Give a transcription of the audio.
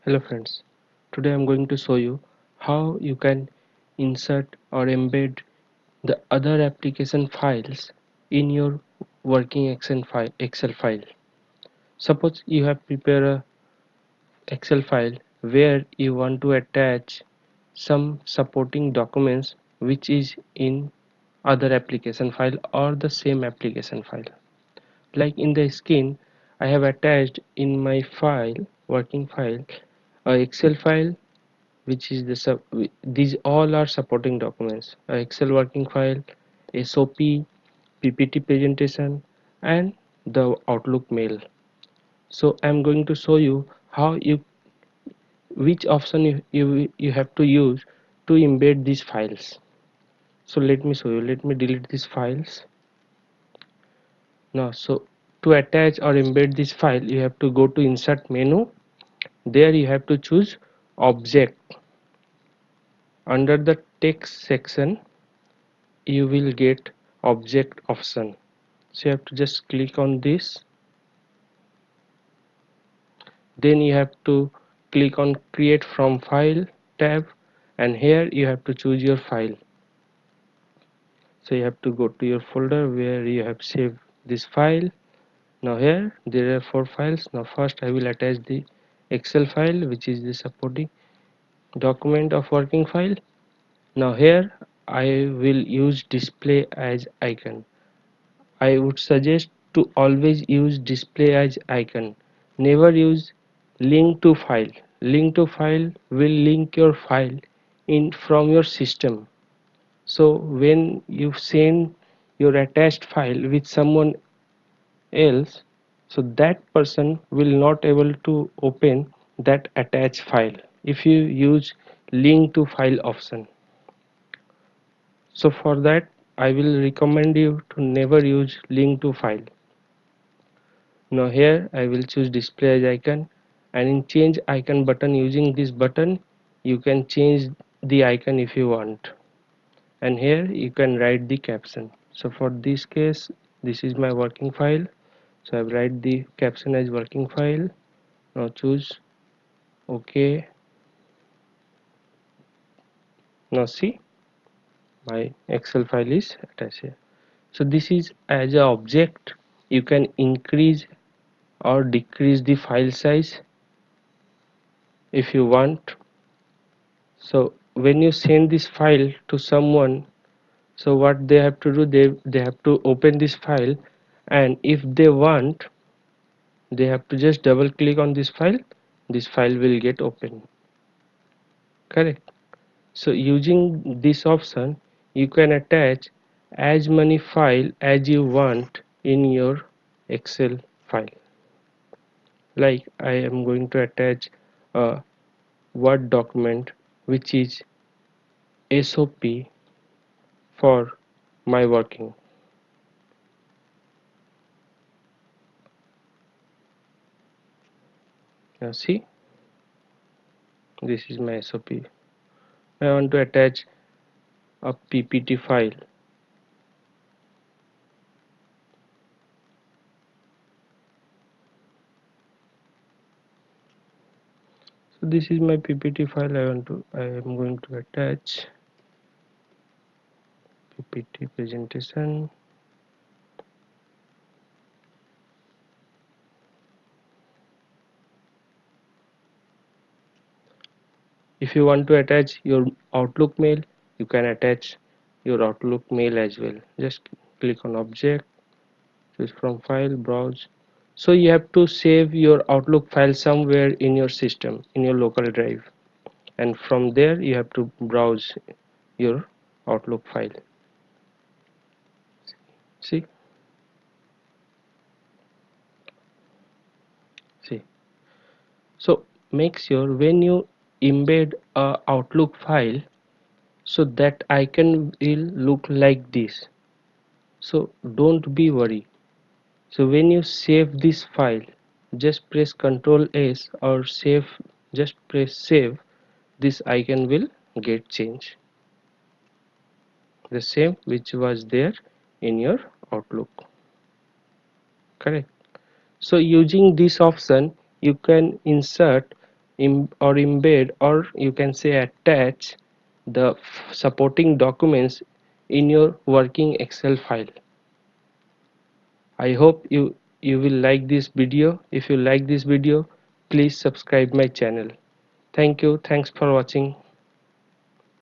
Hello friends, today I'm going to show you how you can insert or embed the other application files in your working Excel file. Suppose you have prepared a Excel file where you want to attach some supporting documents which is in other application file or the same application file. Like in the screen, I have attached in my file, working file, a Excel file which is these all are supporting documents: Excel working file, SOP, PPT presentation, and the Outlook mail. So I'm going to show you how you which option you have to use to embed these files. So let me show you. Let me delete these files now. So to attach or embed this file, you have to go to insert menu. There you have to choose object. Under the text section you will get object option, so you have to just click on this. Then you have to click on create from file tab, and here you have to choose your file. So you have to go to your folder where you have saved this file. Now here there are 4 files. Now first I will attach the Excel file, which is the supporting document of working file. Now here I will use display as icon. I would suggest to always use display as icon. Never use link to file. Link to file will link your file in from your system. So when you send your attached file with someone else, so that person will not able to open that attached file if you use link to file option. So for that I will recommend you to never use link to file. Now here I will choose display as icon, and in change icon button, using this button you can change the icon if you want, and here you can write the caption. So for this case, this is my working file, so I write the caption as working file. Now choose OK. Now see, my Excel file is attached here. So this is as a object. You can increase or decrease the file size if you want. So when you send this file to someone, so what they have to do, they have to open this file, and if they want, they have to just double click on this file will get open. Correct. So using this option you can attach as many file as you want in your Excel file. Like I am going to attach a Word document which is SOP for my working. Now see, this is my SOP. I want to attach a PPT file. So this is my PPT file. I am going to attach PPT presentation. If you want to attach your Outlook mail, you can attach your Outlook mail as well. Just click on object, choose from file, browse. So you have to save your Outlook file somewhere in your system, in your local drive, and from there you have to browse your Outlook file. See, see. So make sure when you embed a Outlook file, so that icon will look like this. So don't be worried. So when you save this file, just press Ctrl S, or save, just press save. This icon will get changed, the same which was there in your Outlook. Correct. So using this option you can insert or embed, or you can say attach the supporting documents in your working Excel file. I hope you will like this video. If you like this video, please subscribe my channel. Thank you. Thanks for watching.